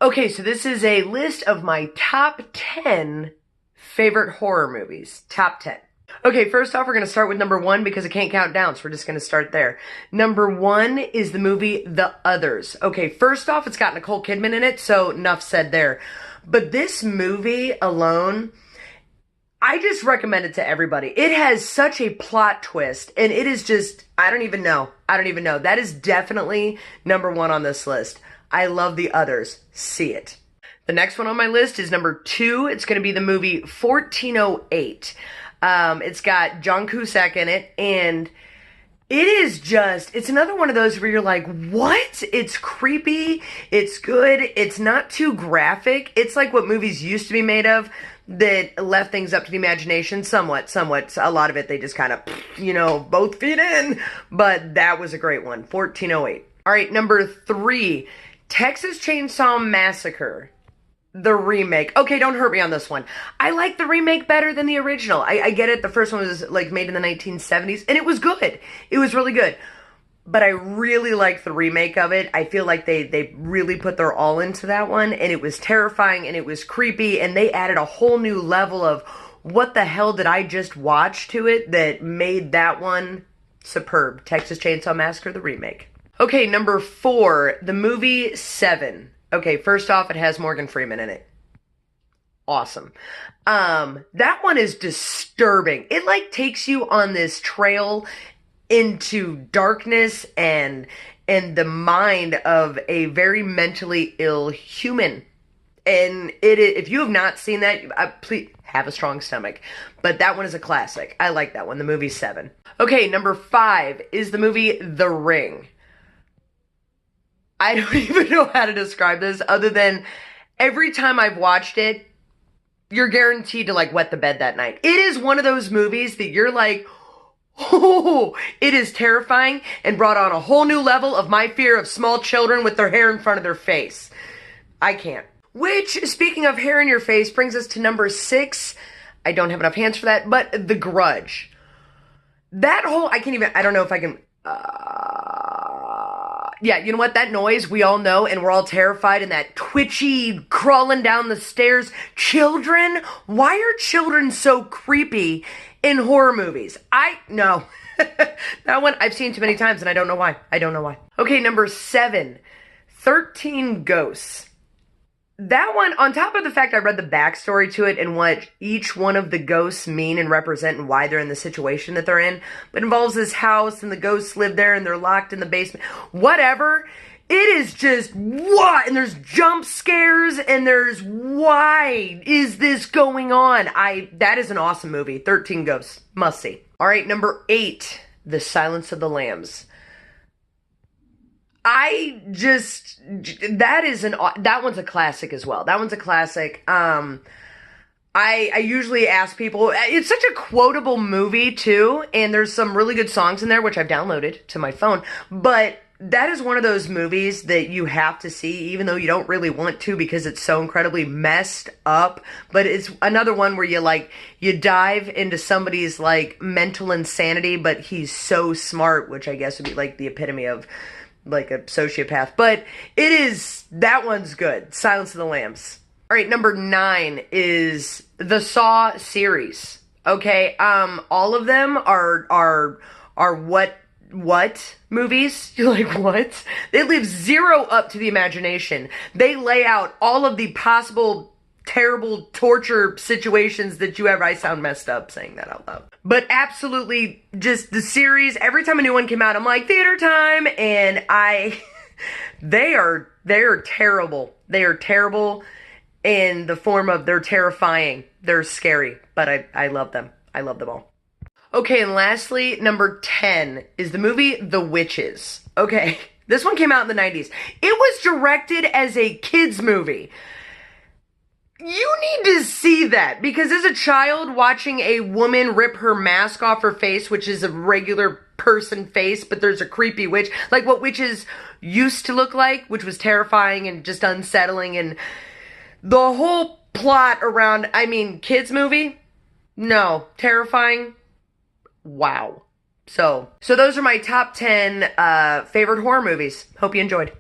Okay, so this is a list of my top 10 favorite horror movies. Top 10. Okay, first off, we're going to start with number 1 because I can't count down, so we're just going to start there. Number 1 is the movie The Others. Okay, first off, it's got Nicole Kidman in it, so enough said there. But this movie alone, I just recommend it to everybody. It has such a plot twist, and it is just, I don't even know. That is definitely number 1 on this list. I love The Others. See it. The next one on my list is number 2. It's going to be the movie 1408. It's got John Cusack in it, and it is just, it's another one of those where you're like, what? It's creepy. It's good. It's not too graphic. It's like what movies used to be made of that left things up to the imagination somewhat. A lot of it, they just kind of, both feet in. But that was a great one. 1408. All right, number 3. Texas Chainsaw Massacre, the remake. Okay, don't hurt me on this one. I like the remake better than the original. I get it. The first one was like made in the 1970s, and it was good. It was really good. But I really like the remake of it. I feel like they really put their all into that one, and it was terrifying, and it was creepy, and they added a whole new level of what the hell did I just watch to it that made that one superb. Texas Chainsaw Massacre, the remake. Okay, number 4, the movie Seven. Okay, first off, it has Morgan Freeman in it. Awesome. That one is disturbing. It like takes you on this trail into darkness and the mind of a very mentally ill human. And if you have not seen that, please have a strong stomach. But that one is a classic. I like that one, the movie Seven. Okay, number 5 is the movie The Ring. I don't even know how to describe this other than every time I've watched it, you're guaranteed to like wet the bed that night. It is one of those movies that you're like, oh, it is terrifying and brought on a whole new level of my fear of small children with their hair in front of their face. I can't. Which, speaking of hair in your face, brings us to number 6. I don't have enough hands for that, but The Grudge. That whole, I don't know if I can, yeah, you know what? That noise, we all know, and we're all terrified, and that twitchy crawling down the stairs. Children? Why are children so creepy in horror movies? No. That one I've seen too many times, and I don't know why. Okay, number 7, 13 Ghosts. That one, on top of the fact I read the backstory to it and what each one of the ghosts mean and represent and why they're in the situation that they're in, but involves this house and the ghosts live there and they're locked in the basement. Whatever. It is just, what? And there's jump scares and there's, why is this going on? That is an awesome movie. 13 Ghosts. Must see. All right, number 8, The Silence of the Lambs. That one's a classic as well. That one's a classic. I usually ask people, it's such a quotable movie too, and there's some really good songs in there, which I've downloaded to my phone, but that is one of those movies that you have to see, even though you don't really want to because it's so incredibly messed up, but it's another one where you dive into somebody's like mental insanity, but he's so smart, which I guess would be like the epitome of like a sociopath, but that one's good. Silence of the Lambs. All right, number 9 is the Saw series. Okay, all of them are what movies? You're like, what? They leave zero up to the imagination. They lay out all of the possible terrible torture situations that you ever. I sound messed up saying that out loud. But absolutely, just the series, every time a new one came out, I'm like, theater time, and they are terrible. They are terrible in the form of they're terrifying. They're scary, but I love them. I love them all. Okay, and lastly, number 10 is the movie The Witches. Okay, this one came out in the 90s. It was directed as a kid's movie. You need to see that, because as a child watching a woman rip her mask off her face, which is a regular person face, but there's a creepy witch, like what witches used to look like, which was terrifying and just unsettling, and the whole plot around, kids movie? No. Terrifying? Wow. So those are my top 10 favorite horror movies. Hope you enjoyed.